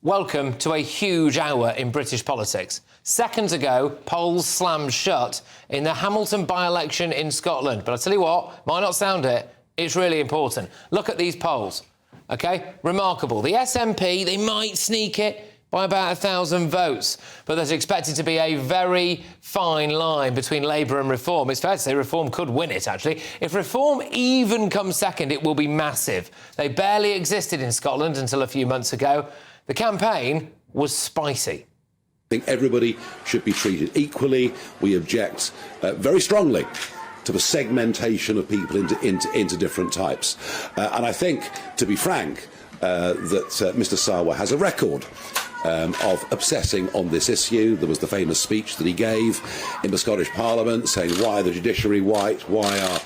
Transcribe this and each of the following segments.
Welcome to a huge hour in British politics. Seconds ago, polls slammed shut in the Hamilton by-election in Scotland. But I tell you what, might not sound it, it's really important. Look at these polls, OK? Remarkable. The SNP, they might sneak it by about 1,000 votes, but there's expected to be a very fine line between Labour and Reform. It's fair to say Reform could win it, actually. If Reform even comes second, it will be massive. They barely existed in Scotland until a few months ago. The campaign was spicy. I think everybody should be treated equally. We object very strongly to the segmentation of people into different types. And I think, to be frank, that Mr Sarwar has a record of obsessing on this issue. There was the famous speech that he gave in the Scottish Parliament saying, why the judiciary white? Why are,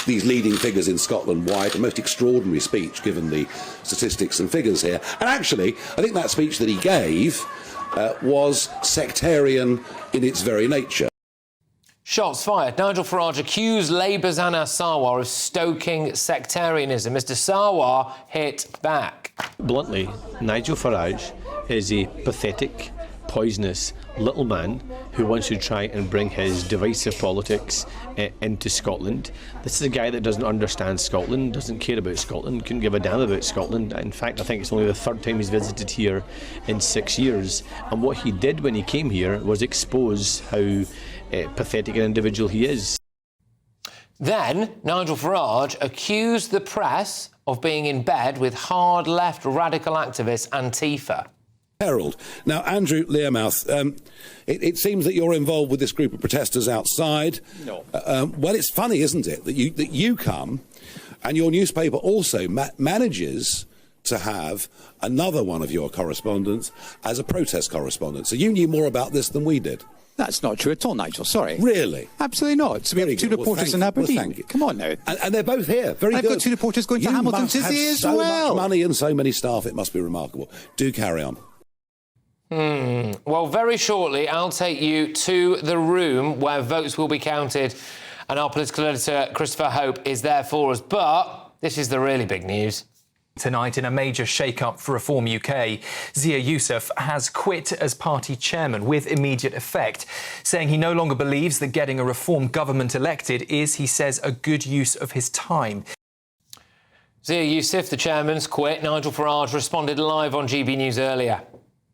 these leading figures in Scotland white? A most extraordinary speech, given the statistics and figures here. And actually, I think that speech that he gave was sectarian in its very nature. Shots fired. Nigel Farage accused Labour's Anna Sarwar of stoking sectarianism. Mr Sarwar hit back. Bluntly, Nigel Farage is a pathetic, poisonous little man who wants to try and bring his divisive politics into Scotland. This is a guy that doesn't understand Scotland, doesn't care about Scotland, couldn't give a damn about Scotland. In fact, I think it's only the third time he's visited here in 6 years. And what he did when he came here was expose how pathetic an individual he is. Then Nigel Farage accused the press of being in bed with hard left radical activist Antifa. Herald. Now, Andrew Learmouth, it seems that you're involved with this group of protesters outside. No. Well, it's funny, isn't it, that you come and your newspaper also manages to have another one of your correspondents as a protest correspondent. So you knew more about this than we did. That's not true at all, Nigel. Sorry. Really? Absolutely not. So we have two reporters in Aberdeen. Well, thank you. Come on now. And they're both here. Very good. I've got two reporters going to Hamilton today as well. You must have so much money and so many staff. It must be remarkable. Do carry on. Well, very shortly, I'll take you to the room where votes will be counted, and our political editor, Christopher Hope, is there for us. But this is the really big news. Tonight, in a major shake-up for Reform UK, Zia Yusuf has quit as party chairman with immediate effect, saying he no longer believes that getting a Reform government elected is, he says, a good use of his time. Zia Yusuf, the chairman's quit. Nigel Farage responded live on GB News earlier.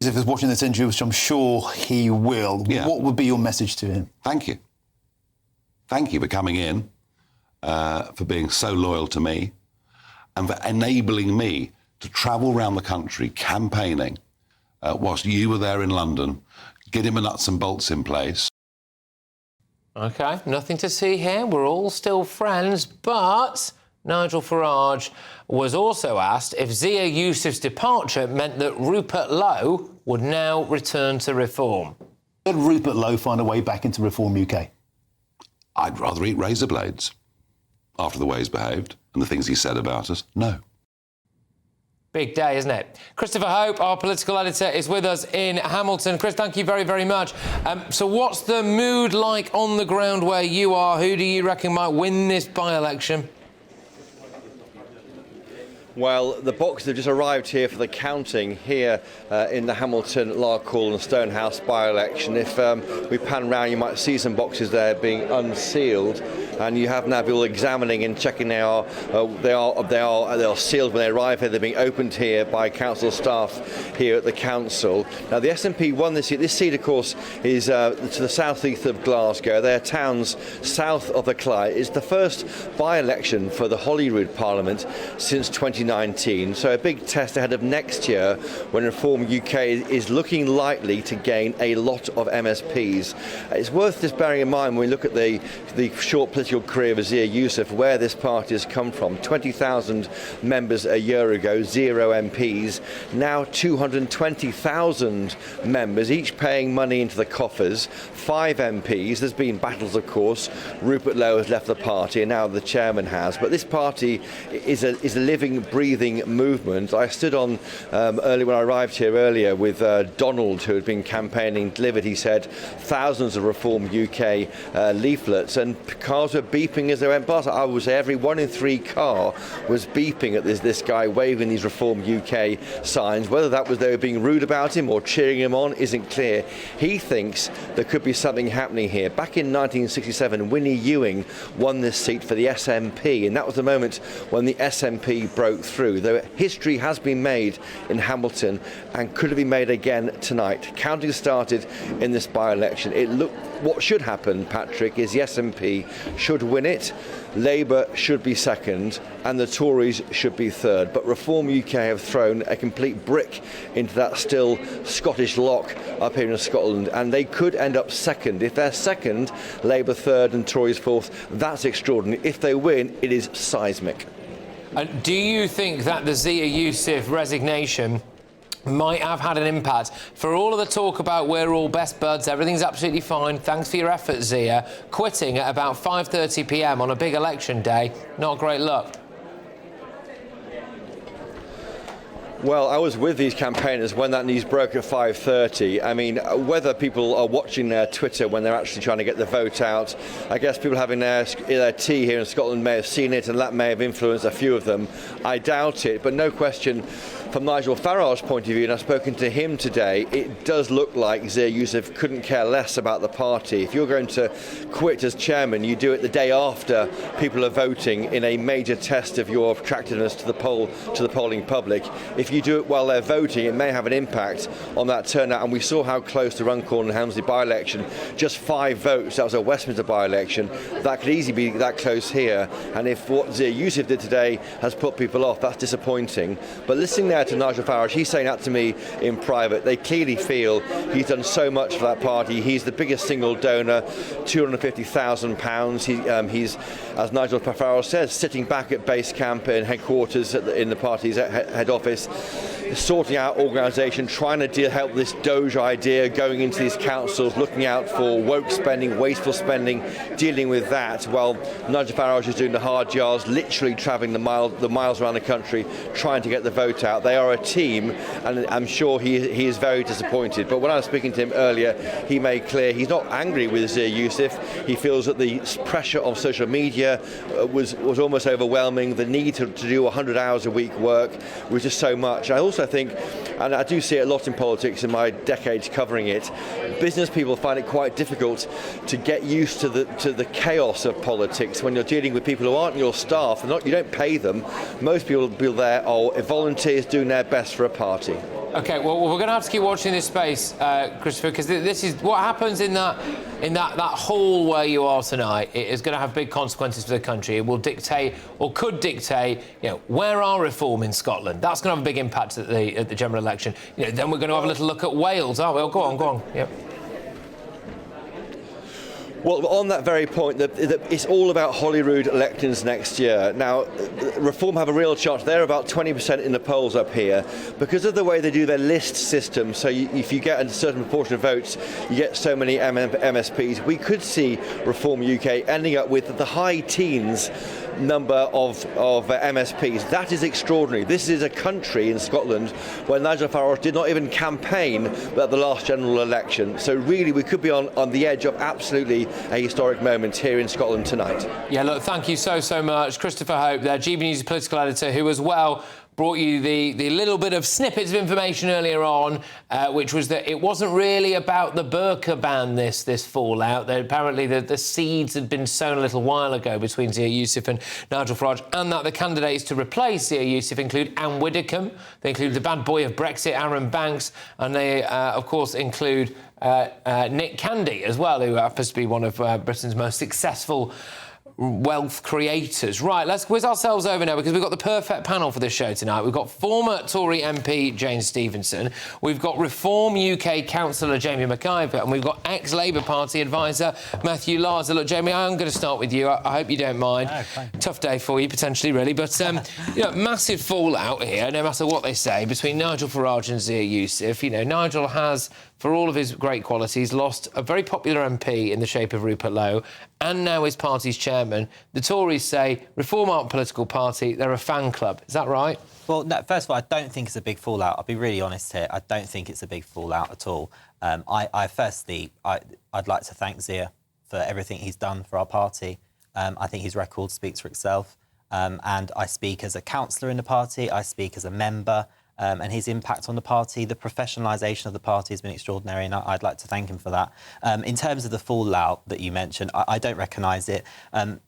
If he's watching this interview, which I'm sure he will, what would be your message to him? Thank you. Thank you for coming in, for being so loyal to me, and for enabling me to travel around the country campaigning whilst you were there in London, getting the nuts and bolts in place. OK, nothing to see here. We're all still friends, but Nigel Farage was also asked if Zia Yusuf's departure meant that Rupert Lowe would now return to Reform. Did Rupert Lowe find a way back into Reform UK? I'd rather eat razor blades after the way he's behaved and the things he said about us. No. Big day, isn't it? Christopher Hope, our political editor, is with us in Hamilton. Chris, thank you very, very much. So what's the mood like on the ground where you are? Who do you reckon might win this by-election? Well, the boxes have just arrived here for the counting here in the Hamilton, Larkhall and Stonehouse by-election. If we pan round, you might see some boxes there being unsealed, and you have now people examining and checking they are sealed when they arrive here. They're being opened here by council staff here at the council. Now, the SNP won this seat. This seat, of course, is to the southeast of Glasgow. They're towns south of the Clyde. It's the first by-election for the Holyrood Parliament since 2019, so a big test ahead of next year when Reform UK is looking likely to gain a lot of MSPs. It's worth just bearing in mind when we look at the short political career of Zia Yusuf, where this party has come from. 20,000 members a year ago, 0 MPs, now 220,000 members, each paying money into the coffers, 5 MPs. There's been battles, of course. Rupert Lowe has left the party and now the chairman has, but this party is a living, breathing movement. I stood on early when I arrived here earlier with Donald, who had been campaigning, delivered, he said, thousands of Reform UK leaflets, and cars were were beeping as they went past. I would say every 1 in 3 car was beeping at this guy waving these Reform UK signs. Whether that was they were being rude about him or cheering him on isn't clear. He thinks there could be something happening here. Back in 1967, Winnie Ewing won this seat for the SNP, and that was the moment when the SNP broke through. Though history has been made in Hamilton and could have been made again tonight. Counting started in this by-election. What should happen, Patrick, is the SNP should win it, Labour should be second, and the Tories should be third. But Reform UK have thrown a complete brick into that still Scottish lock up here in Scotland, and they could end up second. If they're second, Labour third and Tories fourth, that's extraordinary. If they win, it is seismic. Do you think that the Zia Yusuf resignation might have had an impact? For all of the talk about we're all best buds, everything's absolutely fine, thanks for your efforts, Zia, quitting at about 5:30 p.m. on a big election day, not great luck. Well, I was with these campaigners when that news broke at 5:30. I mean, whether people are watching their Twitter when they're actually trying to get the vote out, I guess people having their tea here in Scotland may have seen it, and that may have influenced a few of them. I doubt it, but no question, from Nigel Farage's point of view, and I've spoken to him today, it does look like Zia Yusuf couldn't care less about the party. If you're going to quit as chairman, you do it the day after people are voting in a major test of your attractiveness to the polling public. If you do it while they're voting, it may have an impact on that turnout. And we saw how close the Runcorn and Helmsley by-election, just 5 votes, that was a Westminster by-election, that could easily be that close here. And if what Zia Yusuf did today has put people off, that's disappointing. But listening there to Nigel Farage, he's saying that to me in private. They clearly feel he's done so much for that party. He's the biggest single donor, £250,000. He's, as Nigel Farage says, sitting back at base camp in headquarters in the party's head office, sorting out organisation, trying to help this Doge idea, going into these councils, looking out for woke spending, wasteful spending, dealing with that. Well, Nigel Farage is doing the hard yards, literally travelling the miles around the country, trying to get the vote out. They are a team, and I'm sure he is very disappointed. But when I was speaking to him earlier, he made clear he's not angry with Zia Yusuf. He feels that the pressure of social media was almost overwhelming. The need to do 100 hours a week work was just so much. I also think, and I do see it a lot in politics in my decades covering it, business people find it quite difficult to get used to the chaos of politics when you're dealing with people who aren't your staff. You don't pay them. Most people there are volunteers doing their best for a party. OK, well, we're going to have to keep watching this space, Christopher, because this is what happens in that hall where you are tonight. It is going to have big consequences for the country. It will dictate, or could dictate, where are reform in Scotland? That's going to have a big impact at the general election. Then we're going to have a little look at Wales, aren't we? Oh, go on. Yep. Well, on that very point, it's all about Holyrood elections next year. Now, Reform have a real chance. They're about 20% in the polls up here because of the way they do their list system. So if you get a certain proportion of votes, you get so many MSPs. We could see Reform UK ending up with the high teens number of MSPs. That is extraordinary. This is a country in Scotland where Nigel Farage did not even campaign at the last general election. So really we could be on the edge of absolutely a historic moment here in Scotland tonight. Yeah, look, thank you so much. Christopher Hope, there, GB News political editor, who as well brought you the little bit of snippets of information earlier on, which was that it wasn't really about the burqa ban, this fallout. That apparently the seeds had been sown a little while ago between Zia Yusuf and Nigel Farage, and that the candidates to replace Zia Yusuf include Anne Widdecombe, they include the bad boy of Brexit, Aaron Banks, and they, of course, include Nick Candy as well, who happens to be one of Britain's most successful wealth creators. Right, let's whiz ourselves over now because we've got the perfect panel for this show tonight. We've got former Tory MP Jane Stevenson, we've got Reform UK councillor Jamie McIver, and we've got ex-Labour Party advisor Matthew Larser. Look, Jamie, I'm going to start with you. I hope you don't mind. No, fine. Tough day for you, potentially, really, but massive fallout here, no matter what they say, between Nigel Farage and Zia Yusuf. Nigel has, for all of his great qualities, lost a very popular MP in the shape of Rupert Lowe, and now his party's chairman. The Tories say Reform aren't a political party, they're a fan club. Is that right? Well, no, first of all, I don't think it's a big fallout. I'll be really honest here. I don't think it's a big fallout at all. I'd like to thank Zia for everything he's done for our party. I think his record speaks for itself. And I speak as a councillor in the party, I speak as a member, and his impact on the party, the professionalisation of the party has been extraordinary, and I'd like to thank him for that. In terms of the fallout that you mentioned, I don't recognise it.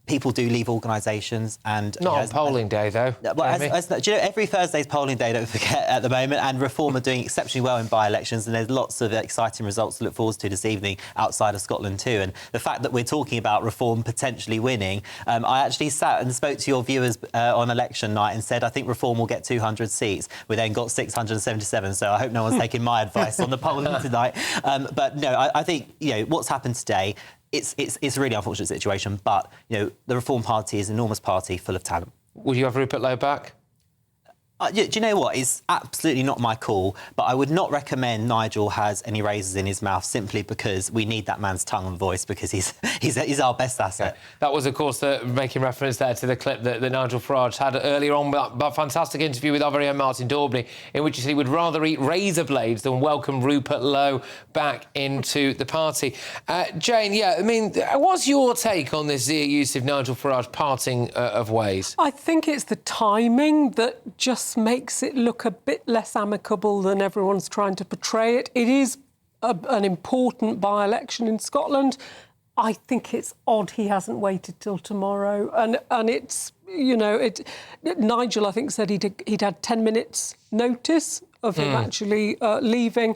People do leave organisations and... Not on polling day, though. Well, do you know, every Thursday's polling day, don't forget, at the moment, and Reform are doing exceptionally well in by-elections, and there's lots of exciting results to look forward to this evening outside of Scotland too. And the fact that we're talking about Reform potentially winning, I actually sat and spoke to your viewers on election night and said, I think Reform will get 200 seats. We then got 677, so I hope no one's taking my advice on the polling tonight. But no, I think, you know, what's happened today, it's a really unfortunate situation, but, you know, the Reform Party is an enormous party full of talent. Would you have Rupert Lowe back? Do you know what? It's absolutely not my call, but I would not recommend Nigel has any razors in his mouth simply because we need that man's tongue and voice because he's our best asset. Okay. That was, of course, making reference there to the clip that Nigel Farage had earlier on, that fantastic interview with our very own Martin Daubney, in which he said he would rather eat razor blades than welcome Rupert Lowe back into the party. Jane, yeah, I mean, what's your take on this Zia Yusuf, Nigel Farage parting of ways? I think it's the timing that just makes it look a bit less amicable than everyone's trying to portray it. It is an important by-election in Scotland. I think it's odd he hasn't waited till tomorrow. And it's, you know, Nigel, I think, said he'd had 10 minutes notice of him actually leaving.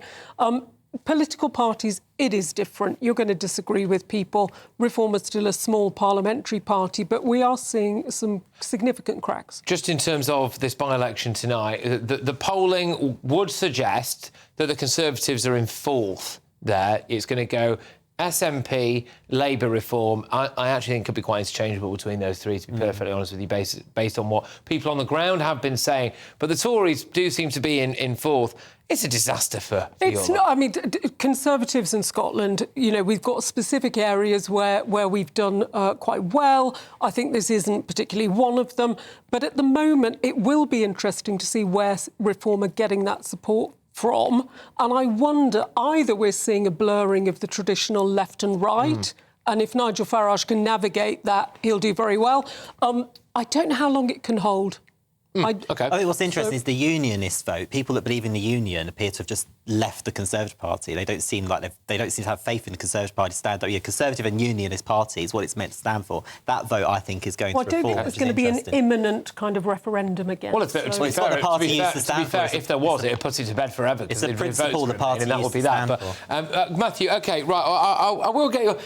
Political parties, it is different. You're going to disagree with people. Reform is still a small parliamentary party, but we are seeing some significant cracks. Just in terms of this by-election tonight, the polling would suggest that the Conservatives are in fourth there. It's going to go SNP, Labour Reform. I actually think it could be quite interchangeable between those three, to be perfectly honest with you, based on what people on the ground have been saying. But the Tories do seem to be in fourth. It's a disaster for It's not. I mean, Conservatives in Scotland, you know, we've got specific areas where we've done quite well. I think this isn't particularly one of them. But at the moment, it will be interesting to see where Reform are getting that support from. And I wonder, either we're seeing a blurring of the traditional left and right, and if Nigel Farage can navigate that, he'll do very well. I don't know how long it can hold. OK. I think what's interesting is the unionist vote. People that believe in the union appear to have just left the Conservative Party. They don't seem like they don't seem to have faith in the Conservative Party to stand up. Yeah, Conservative and Unionist Party is what it's meant to stand for. That vote, I think, is going to reform. I don't think there's going to be an imminent kind of referendum again. Well, to be fair, if there was, it would put it to bed forever. It's a principle the party and that would be that. But Matthew, OK, right, I will get you.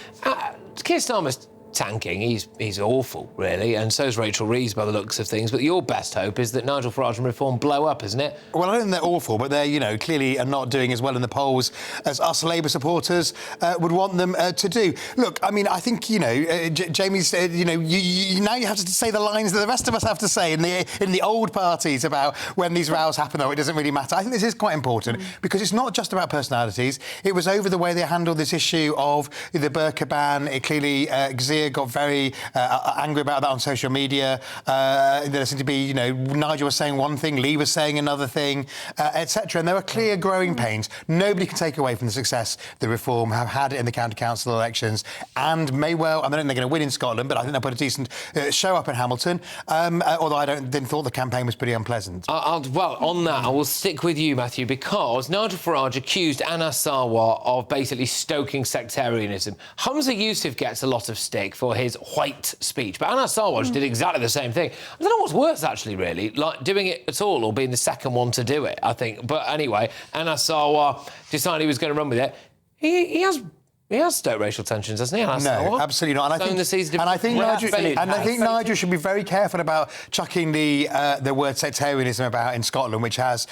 Keir Starmer's tanking. He's awful, really, and so's Rachel Reeves by the looks of things. But your best hope is that Nigel Farage and Reform blow up, isn't it? Well, I don't think they're awful, but they're, you know, clearly are not doing as well in the polls as us Labour supporters would want them to do. Look, I mean, I think, you know, Jamie said, you know, you now you have to say the lines that the rest of us have to say in the old parties about when these rows happen, though it doesn't really matter. I think this is quite important because it's not just about personalities. It was over the way they handled this issue of the burqa ban. It clearly, Zia got very angry about that on social media. There seemed to be, you know, Nigel was saying one thing, Lee was saying another thing, etc. And there were clear growing pains. Nobody can take away from the success the Reform have had in the county council elections and may well, I don't think they're going to win in Scotland, but I think they'll put a decent show up in Hamilton, although I didn't thought the campaign was pretty unpleasant. Well, on that, I will stick with you, Matthew, because Nigel Farage accused Anas Sarwar of basically stoking sectarianism. Humza Yusuf gets a lot of stick for his white speech, but Anas Sarwar did exactly the same thing. I don't know what's worse, actually, really, like doing it at all or being the second one to do it, I think. But anyway, Anas Sarwar decided he was going to run with it. He has stoked racial tensions, hasn't he? No, absolutely not. And I think Nigel should be very careful about chucking the word sectarianism about in Scotland, which has,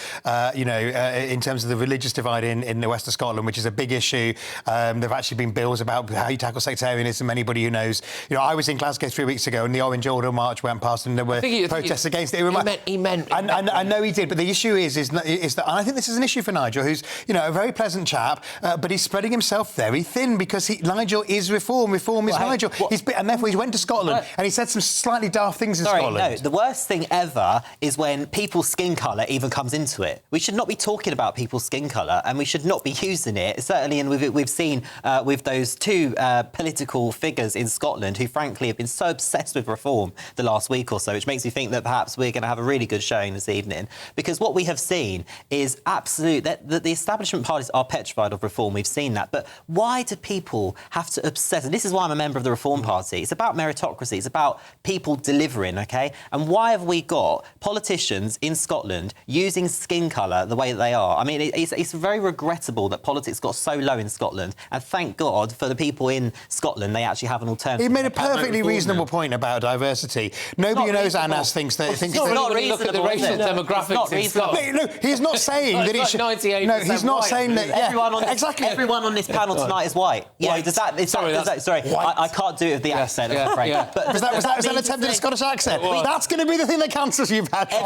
you know, in terms of the religious divide in the west of Scotland, which is a big issue. There've actually been bills about how you tackle sectarianism. Anybody who knows, you know, I was in Glasgow 3 weeks ago, and the Orange Order March went past, and there were protests against it. He meant. I know he did, but the issue is that, and I think this is an issue for Nigel, who's, you know, a very pleasant chap, but he's spreading himself very thin win because Nigel is reform. Reform is Nigel. And therefore he went to Scotland and he said some slightly daft things in Scotland. No, the worst thing ever is when people's skin colour even comes into it. We should not be talking about people's skin colour and we should not be using it. Certainly, and we've seen with those two political figures in Scotland who, frankly, have been so obsessed with reform the last week or so, which makes me think that perhaps we're going to have a really good showing this evening. Because what we have seen is that the establishment parties are petrified of reform. We've seen that. But why do people have to obsess? And this is why I'm a member of the Reform Party. It's about meritocracy. It's about people delivering, OK? And why have we got politicians in Scotland using skin colour the way that they are? I mean, it's very regrettable that politics got so low in Scotland. And thank God for the people in Scotland, they actually have an alternative. He made a perfectly reasonable point about diversity. Nobody who knows Anas thinks that... It's not reasonable. Look at the racial demographics in Scotland. No, he's not saying that he should... 98% No, he's not saying that... Everyone on this panel tonight is white. Yeah, sorry, I can't do it with the accent, I'm afraid. But was that an attempt at a Scottish accent? That's going to be the thing that cancels you, Patrick.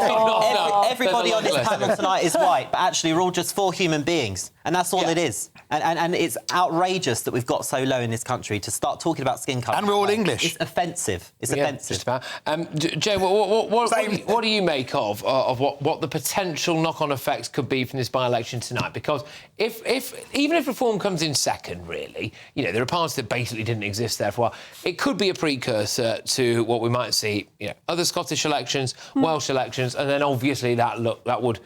Everybody on this panel tonight is white, but actually we're all just 4 human beings, and that's all it is. And it's outrageous that we've got so low in this country to start talking about skin colour. And we're all English. It's offensive. It's offensive. Just about. Jay, what do you make of what the potential knock-on effects could be from this by-election tonight? Because even if reform comes in second, really, you know, there are parts that basically didn't exist there for a while. It could be a precursor to what we might see, you know, other Scottish elections, Welsh elections, and then obviously that would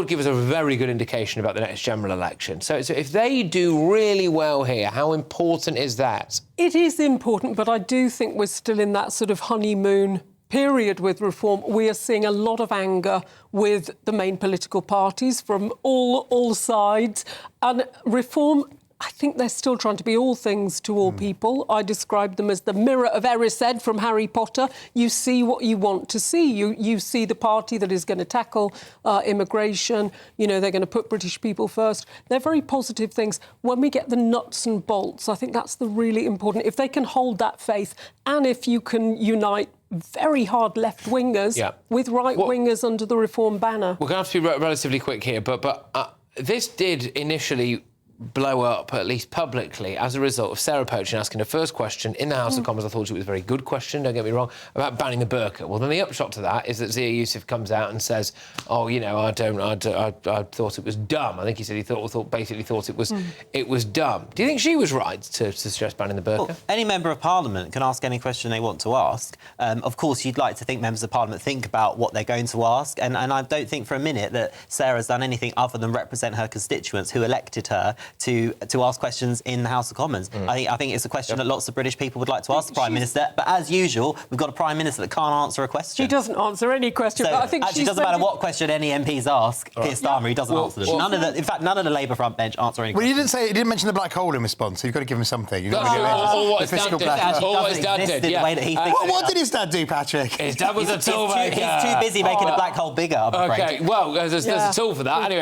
give us a very good indication about the next general election. So if they do really well here, how important is that? It is important, but I do think we're still in that sort of honeymoon period with reform. We are seeing a lot of anger with the main political parties from all sides. And reform, I think they're still trying to be all things to all people. I describe them as the mirror of Erised from Harry Potter. You see what you want to see. You see the party that is going to tackle immigration. You know, they're going to put British people first. They're very positive things. When we get the nuts and bolts, I think that's the really important. If they can hold that faith and if you can unite very hard left-wingers with right-wingers under the reform banner. We're going to have to be relatively quick here, but this did initially blow up, at least publicly, as a result of Sarah Poachin asking her first question in the House of Commons. I thought it was a very good question, don't get me wrong, about banning the burqa. Well, then the upshot to that is that Zia Yusuf comes out and says, oh, you know, I thought it was dumb. I think he said he basically thought it was dumb. Do you think she was right to suggest banning the burqa? Well, any member of Parliament can ask any question they want to ask. Of course, you'd like to think members of Parliament think about what they're going to ask, and I don't think for a minute that Sarah's done anything other than represent her constituents who elected her to ask questions in the House of Commons. I think it's a question that lots of British people would like to ask the Prime Minister, but as usual, we've got a Prime Minister that can't answer a question. She doesn't answer any question, so but I think actually, it doesn't matter what question any MPs ask, Keir Starmer, he doesn't answer them. In fact, none of the Labour front bench answer any questions. Well, he didn't mention the black hole in response, so you've got to give him something. Or what his dad did. What did his dad do, Patrick? His dad was a tool maker. He's too busy making a black hole bigger, I'm afraid. OK, well, there's a tool for that. Anyway.